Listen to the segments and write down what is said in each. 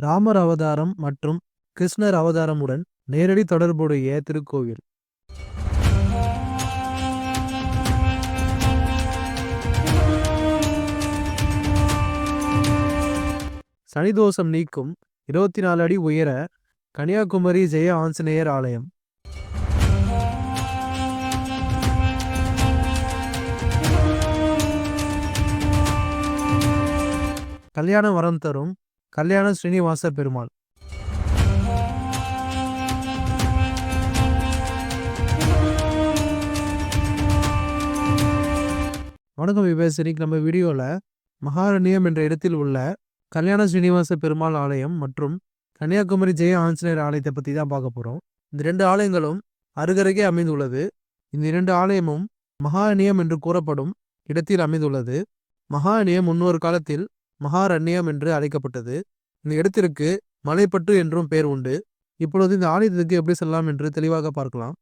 ராமர் அவதாரம் மற்றும் கிருஷ்ணர் அவதாரமுடன் நேரடி தொடர்புடைய திருக்கோவில். சனிதோஷம் நீக்கும் 24 அடி உயர கன்னியாகுமரி ஜெய ஆஞ்சநேயர் ஆலயம். கல்யாண வரம் தரும் கல்யாண ஸ்ரீனிவாச பெருமாள். வணக்கம் விவேஸ். இன்னைக்கு நம்ம வீடியோவில் மகாரண்யம் என்ற இடத்தில் உள்ள கல்யாண ஸ்ரீனிவாச பெருமாள் ஆலயம் மற்றும் கன்னியாகுமரி ஜெய ஆஞ்சநேயர் ஆலயத்தை பற்றி தான் பார்க்க போகிறோம். இந்த ரெண்டு ஆலயங்களும் அருகருகே அமைந்துள்ளது. இந்த இரண்டு ஆலயமும் மகாரண்யம் என்று கூறப்படும் இடத்தில் அமைந்துள்ளது. மகாரண்யம் முன்னொரு காலத்தில் மகாரண்யம் என்று அழைக்கப்பட்டது. இந்த இடத்திற்கு மலைப்பற்று என்றும் பெயர் உண்டு. இப்பொழுது இந்த ஆலயத்திற்கு எப்படி செல்லலாம் என்று தெளிவாக பார்க்கலாம்.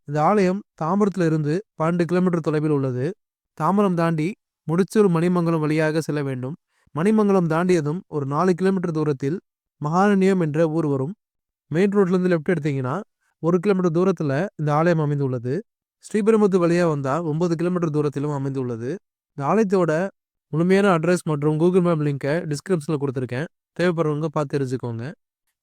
இந்த ஆலயம் தாம்பரத்தில் இருந்து 12 கிலோமீட்டர் தொலைவில் உள்ளது. தாம்பரம் தாண்டி முடிச்சூர் மணிமங்கலம் வழியாக செல்ல வேண்டும். மணிமங்கலம் தாண்டியதும் ஒரு 4 கிலோமீட்டர் தூரத்தில் மகாரண்யம் என்ற ஊர் வரும். மெயின் ரோட்லேருந்து லெஃப்ட் எடுத்தீங்கன்னா 1 கிலோமீட்டர் தூரத்தில் இந்த ஆலயம் அமைந்துள்ளது. ஸ்ரீபெரும்புத்தூர் வழியாக வந்தால் 9 கிலோமீட்டர் தூரத்திலும் அமைந்துள்ளது. இந்த ஆலயத்தோட முழுமையான அட்ரஸ் மற்றும் கூகுள் மேப் லிங்கை டிஸ்கிரிப்ஷனில் கொடுத்துருக்கேன். தேவைப்படுறவங்க பார்த்து தெரிஞ்சுக்கோங்க.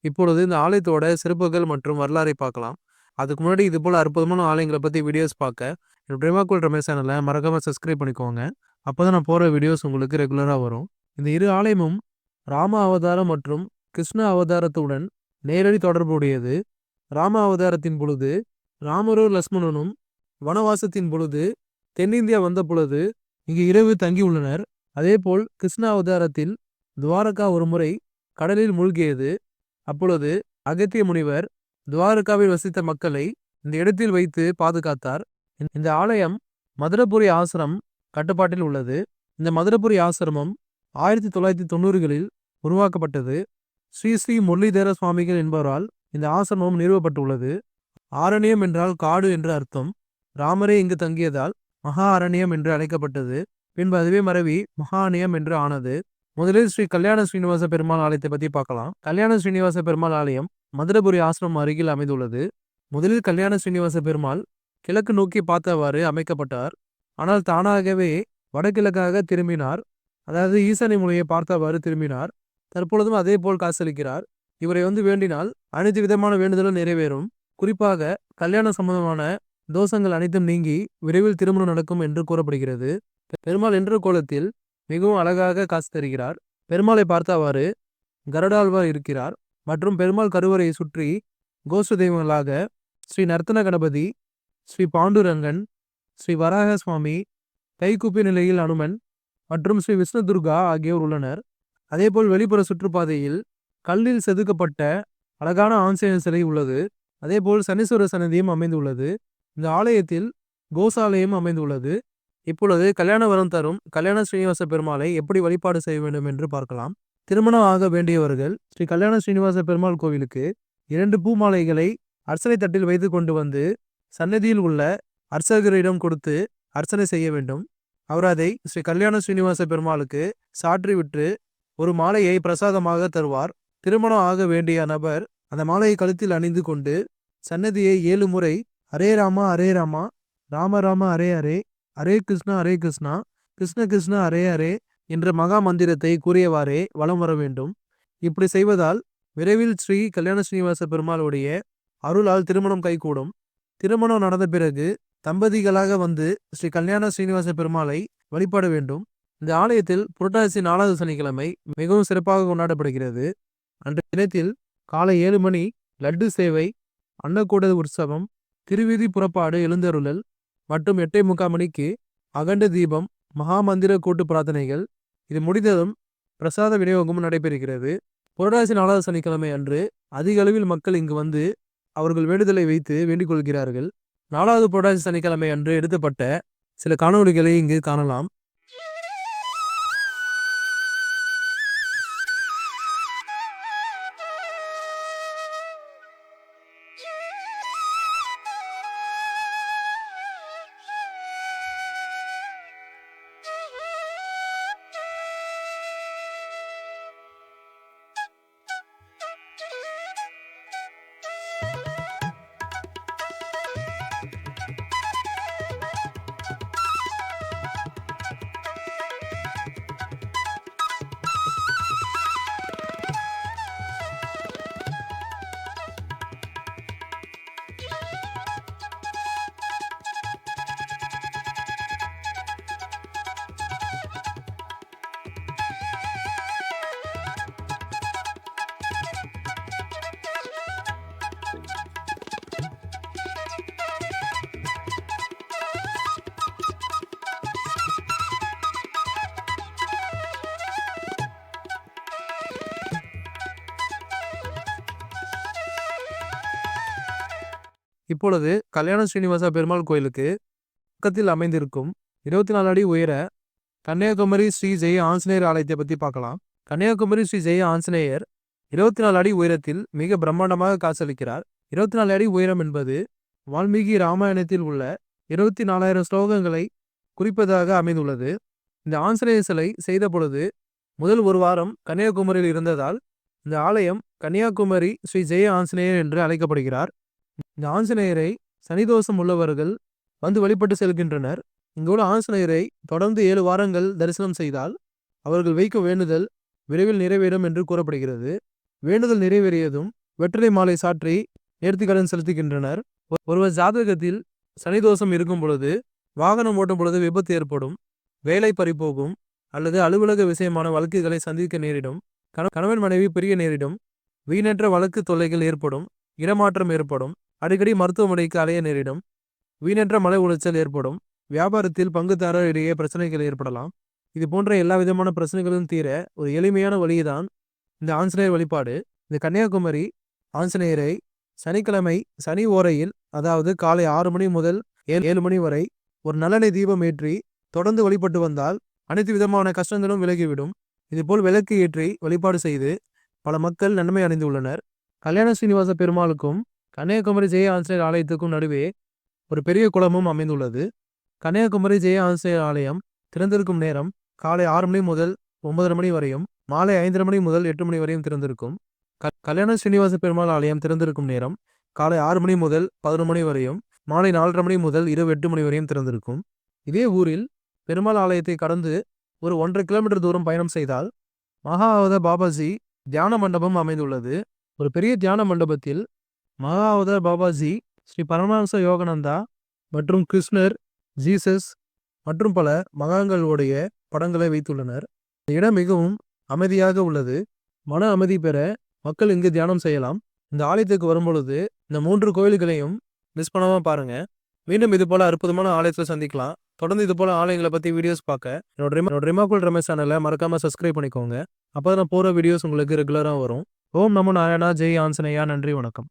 இப்பொழுது இந்த ஆலயத்தோட சிறப்புகள் மற்றும் வரலாறை பார்க்கலாம். அதுக்கு முன்னாடி இது போல் அற்புதமான ஆலயங்களை பற்றி வீடியோஸ் பார்க்க என் பிரேமாக்குள் ரமேஷ் சேனலை மறக்காமல் சப்ஸ்கிரைப் பண்ணிக்கோங்க. அப்போ தான் நான் போகிற வீடியோஸ் உங்களுக்கு ரெகுலராக வரும். இந்த இரு ஆலயமும் ராம அவதாரம் மற்றும் கிருஷ்ண அவதாரத்துடன் நேரடி தொடர்புடையது. ராம அவதாரத்தின் பொழுது ராமரும் லக்ஷ்மணனும் வனவாசத்தின் பொழுது தென்னிந்தியா வந்த பொழுது இங்கு இரவு தங்கியுள்ளனர். அதேபோல் கிருஷ்ண அவதாரத்தில் துவாரகா ஒருமுறை கடலில் மூழ்கியது. அப்பொழுது அகத்திய முனிவர் துவாரகாவில் வசித்த மக்களை இந்த இடத்தில் வைத்து பாதுகாத்தார். இந்த ஆலயம் மதுரபுரி ஆசிரமம் கட்டுப்பாட்டில் உள்ளது. இந்த மதுரபுரி ஆசிரமம் 1990களில் உருவாக்கப்பட்டது. ஸ்ரீ ஸ்ரீ முரளிதர சுவாமிகள் என்பவரால் இந்த ஆசிரமம் நிறுவப்பட்டுள்ளது. ஆரண்யம் என்றால் காடு என்று அர்த்தம். ராமரே இங்கு தங்கியதால் மகா அரண்யம் என்று அழைக்கப்பட்டது. பின்பு அதுவே மரவி மகாரண்யம் என்று ஆனது. முதலில் ஸ்ரீ கல்யாண ஸ்ரீனிவாச பெருமாள் ஆலயத்தை பற்றி பார்க்கலாம். கல்யாண ஸ்ரீனிவாச பெருமாள் ஆலயம் மதுரபுரி ஆசிரமம் அருகில் அமைந்துள்ளது. முதலில் கல்யாண ஸ்ரீனிவாச பெருமாள் கிழக்கு நோக்கி பார்த்தவாறு அமைக்கப்பட்டார். ஆனால் தானாகவே வடகிழக்காக திரும்பினார். அதாவது ஈசானி மூலையை பார்த்தவாறு திரும்பினார். தற்பொழுதும் அதே போல் காசளிக்கிறார். இவரை வேண்டினால் அனைத்து விதமான வேண்டுதலும் நிறைவேறும். குறிப்பாக கல்யாண சம்பந்தமான தோஷங்கள் அனைத்தும் நீங்கி விரைவில் திருமணம் நடக்கும் என்று கூறப்படுகிறது. பெருமாள் என்ற கோலத்தில் மிகவும் அழகாக காசு தருகிறார். பெருமாளை பார்த்தவாறு கருடாழ்வார் இருக்கிறார். மற்றும் பெருமாள் கருவறையை சுற்றி கோஷ்ட தெய்வங்களாக ஸ்ரீ நர்த்தன கணபதி, ஸ்ரீ பாண்டுரங்கன், ஸ்ரீ வராக சுவாமி, கைக்குப்பி நிலையில் அனுமன் மற்றும் ஸ்ரீ விஷ்ணு துர்கா ஆகியோர் உள்ளனர். அதேபோல் வெளிப்புற சுற்றுப்பாதையில் கல்லில் செதுக்கப்பட்ட அழகான ஆஞ்சநேயர் சிலை உள்ளது. அதேபோல் சனீஸ்வரர் சன்னதியும் அமைந்துள்ளது. இந்த ஆலயத்தில் கோசாலயம் அமைந்துள்ளது. இப்பொழுது கல்யாண வரம் தரும் கல்யாண ஸ்ரீனிவாச பெருமாளை எப்படி வழிபாடு செய்ய வேண்டும் என்று பார்க்கலாம். திருமணம் ஆக வேண்டியவர்கள் ஸ்ரீ கல்யாண ஸ்ரீனிவாச பெருமாள் கோவிலுக்கு 2 பூமாலைகளை அர்ச்சனை தட்டில் வைத்து கொண்டு வந்து சன்னதியில் உள்ள அர்ச்சகரிடம் கொடுத்து அர்ச்சனை செய்ய வேண்டும். அவர் அதை ஸ்ரீ கல்யாண ஸ்ரீனிவாச பெருமாளுக்கு சாற்றி விட்டு ஒரு மாலையை பிரசாதமாக தருவார். திருமணம் ஆக வேண்டிய நபர் அந்த மாலையை கழுத்தில் அணிந்து கொண்டு சன்னதியை 7 முறை ஹரே ராமா ஹரே ராமா, ராம ராம ஹரே ஹரே, ஹரே கிருஷ்ணா, கிருஷ்ண கிருஷ்ண ஹரே ஹரே என்ற மகா மந்திரத்தை கூறியவாறே வலம் வர வேண்டும். இப்படி செய்வதால் விரைவில் ஸ்ரீ கல்யாண ஸ்ரீனிவாச பெருமாளுடைய அருளால் திருமணம் கைகூடும். திருமணம் நடந்த பிறகு தம்பதிகளாக வந்து ஸ்ரீ கல்யாண ஸ்ரீனிவாச பெருமாளை வழிபாட வேண்டும். இந்த ஆலயத்தில் புரட்டாசி 4வது சனிக்கிழமை மிகவும் சிறப்பாக கொண்டாடப்படுகிறது. அன்றைய தினத்தில் காலை 7 மணி லட்டு சேவை, அன்னக்கூட உற்சவம், திருவீதி புறப்பாடு, எழுந்தருளல் மற்றும் 8:45 மணிக்கு அகண்ட தீபம், மகாமந்திர கூட்டு பிரார்த்தனைகள். இது முடிந்ததும் பிரசாத விநியோகமும் நடைபெறுகிறது. புரட்டாசி 4வது சனிக்கிழமை அன்று அதிக அளவில் மக்கள் இங்கு வந்து அவர்கள் வேண்டுதலை வைத்து வேண்டிக் கொள்கிறார்கள். 4வது புரட்டாசி சனிக்கிழமை அன்று எடுக்கப்பட்ட சில காணொளிகளை இங்கு காணலாம். இப்பொழுது கல்யாண ஸ்ரீனிவாச பெருமாள் கோயிலுக்கு பக்கத்தில் அமைந்திருக்கும் 24 அடி உயர கன்னியாகுமரி ஸ்ரீ ஜெய ஆஞ்சநேயர் ஆலயத்தை பற்றி பார்க்கலாம். கன்னியாகுமரி ஸ்ரீ ஜெய ஆஞ்சநேயர் 24 அடி உயரத்தில் மிக பிரம்மாண்டமாக காட்சியளிக்கிறார். 24 அடி உயரம் என்பது வால்மீகி ராமாயணத்தில் உள்ள 24,000 ஸ்லோகங்களை குறிப்பதாக அமைந்துள்ளது. இந்த ஆஞ்சநேயர் சிலை செய்த பொழுது முதல் ஒரு வாரம் கன்னியாகுமரியில் இருந்ததால் இந்த ஆலயம் கன்னியாகுமரி ஸ்ரீ ஜெய ஆஞ்சநேயர் என்று அழைக்கப்படுகிறார். இந்த ஆஞ்சநேயரை சனிதோஷம் உள்ளவர்கள் வந்து வழிபட்டு செல்கின்றனர். இங்குள்ள ஆஞ்சநேயரை தொடர்ந்து 7 வாரங்கள் தரிசனம் செய்தால் அவர்கள் வைக்கும் வேண்டுதல் விரைவில் நிறைவேறும் என்று கூறப்படுகிறது. வேண்டுதல் நிறைவேறியதும் வெற்றிலை மாலை சாற்றி நேர்த்திக்கடன் செலுத்துகின்றனர். ஒருவர் ஜாதகத்தில் சனிதோஷம் இருக்கும் பொழுது வாகனம் ஓட்டும் பொழுது விபத்து ஏற்படும், வேலை பறிபோகும் அல்லது அலுவலக விஷயமான வழக்குகளை சந்திக்க நேரிடும், கணவன் மனைவி பிரிய நேரிடும், வீணற்ற வழக்கு தொல்லைகள் ஏற்படும், இடமாற்றம் ஏற்படும், அடிக்கடி மருத்துவமனைக்கு அலைய நேரிடும், வீணற்ற மன உளைச்சல் ஏற்படும், வியாபாரத்தில் பங்குதாரர் இடையே பிரச்சனைகள் ஏற்படலாம். இது போன்ற எல்லா விதமான பிரச்சனைகளும் தீர ஒரு எளிமையான வழிதான் இந்த ஆஞ்சநேயர் வழிபாடு. இந்த கன்னியாகுமரி ஆஞ்சநேயரை சனிக்கிழமை சனி ஓரையில், அதாவது காலை 6 மணி முதல் 7 மணி வரை ஒரு நல்லெண்ணெய் தீபம் ஏற்றி தொடர்ந்து வழிபட்டு வந்தால் அனைத்து விதமான கஷ்டங்களும் விலகிவிடும். இதுபோல் விளக்கு ஏற்றி வழிபாடு செய்து பல மக்கள் நன்மை அடைந்துள்ளனர். கல்யாண ஸ்ரீனிவாச பெருமாளுக்கும் கன்னியாகுமரி ஜெய ஆஞ்சநேயர் ஆலயத்துக்கும் நடுவே ஒரு பெரிய குளமும் அமைந்துள்ளது. கன்னியாகுமரி ஜெய ஆஞ்சநேயர் ஆலயம் திறந்திருக்கும் நேரம் காலை 6 மணி முதல் 9:30 மணி வரையும், மாலை 5:30 மணி முதல் 8 மணி வரையும் திறந்திருக்கும். கல்யாண ஸ்ரீனிவாச பெருமாள் ஆலயம் திறந்திருக்கும் நேரம் காலை 6 மணி முதல் 11 மணி வரையும், மாலை 4:30 மணி முதல் இரவு 8 மணி வரையும் திறந்திருக்கும். இதே ஊரில் பெருமாள் ஆலயத்தை கடந்து ஒரு 1.5 கிலோமீட்டர் தூரம் பயணம் செய்தால் மகாவதார் பாபாஜி தியான மண்டபம் அமைந்துள்ளது. ஒரு பெரிய தியான மண்டபத்தில் மகாவதார் பாபாஜி, ஸ்ரீ பரமஹம்ச யோகானந்தா மற்றும் கிருஷ்ணர், ஜீசஸ் மற்றும் பல மகான்களுடைய படங்களை வைத்துள்ளனர். இந்த இடம் மிகவும் அமைதியாக உள்ளது. மன அமைதி பெற மக்கள் இங்கு தியானம் செய்யலாம். இந்த ஆலயத்துக்கு வரும்பொழுது இந்த 3 கோயில்களையும் மிஸ் பண்ணாம பாருங்க. மீண்டும் இது போல அற்புதமான ஆலயத்தில் சந்திக்கலாம். தொடர்ந்து இது போல ஆலயங்களை பற்றி வீடியோஸ் பார்க்க என்னோட ரிமாக்குள் ரமேஷ் சேனலை மறக்காம சப்ஸ்கிரைப் பண்ணிக்கோங்க. அப்போ நான் போகிற வீடியோஸ் உங்களுக்கு ரெகுலராக வரும். ஓம் நமோ நாராயணா, ஜெய் ஆஞ்சநேயா. நன்றி, வணக்கம்.